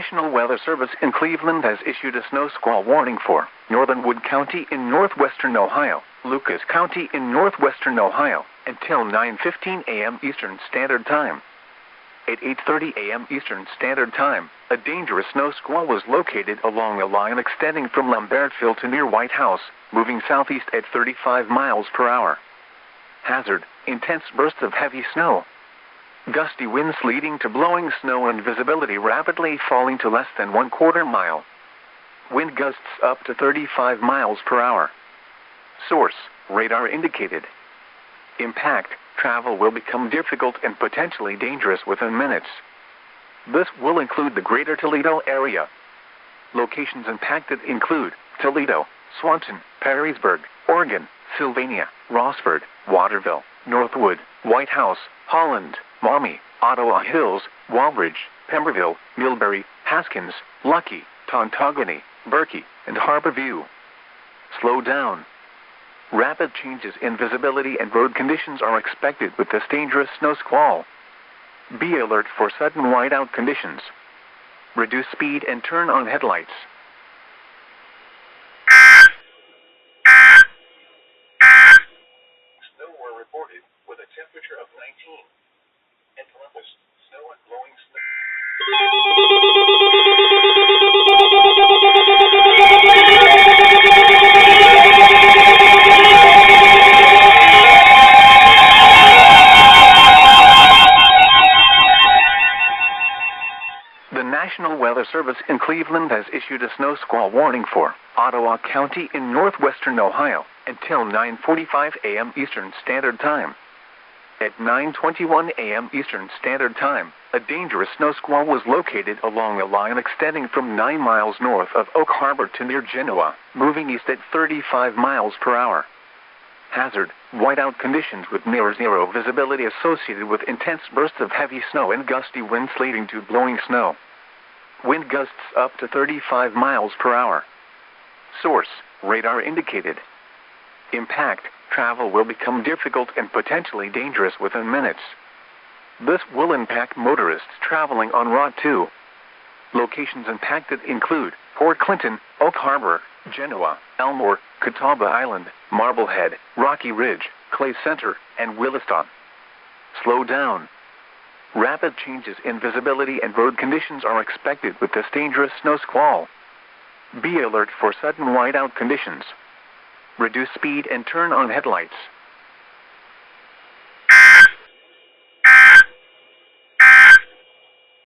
National Weather Service in Cleveland has issued a snow squall warning for northern Wood County in northwestern Ohio, Lucas County in northwestern Ohio, until 9:15 a.m. Eastern Standard Time. At 8:30 a.m. Eastern Standard Time, a dangerous snow squall was located along a line extending from Lambertville to near White House, moving southeast at 35 miles per hour. Hazard: intense bursts of heavy snow. Gusty winds leading to blowing snow and visibility rapidly falling to less than 1/4 mile. Wind gusts up to 35 miles per hour. Source: radar indicated. Impact: travel will become difficult and potentially dangerous within minutes. This will include the greater Toledo area. Locations impacted include Toledo, Swanton, Perrysburg, Oregon, Sylvania, Rossford, Waterville, Northwood, White House, Holland, Maumee, Ottawa Hills, Walbridge, Pemberville, Millbury, Haskins, Lucky, Tontogany, Berkey, and Harborview. Slow down. Rapid changes in visibility and road conditions are expected with this dangerous snow squall. Be alert for sudden whiteout conditions. Reduce speed and turn on headlights. Snow were reported with a temperature of 19. In Columbus, snow and blowing snow. The National Weather Service in Cleveland has issued a snow squall warning for Ottawa County in northwestern Ohio until 9:45 a.m. Eastern Standard Time. At 9:21 a.m. Eastern Standard Time, a dangerous snow squall was located along a line extending from 9 miles north of Oak Harbor to near Genoa, moving east at 35 miles per hour. Hazard: whiteout conditions with near zero visibility associated with intense bursts of heavy snow and gusty winds leading to blowing snow. Wind gusts up to 35 miles per hour. Source: radar indicated. Impact: travel will become difficult and potentially dangerous within minutes. This will impact motorists traveling on Route 2. Locations impacted include Port Clinton, Oak Harbor, Genoa, Elmore, Catawba Island, Marblehead, Rocky Ridge, Clay Center, and Williston. Slow down. Rapid changes in visibility and road conditions are expected with this dangerous snow squall. Be alert for sudden whiteout conditions. Reduce speed and turn on headlights.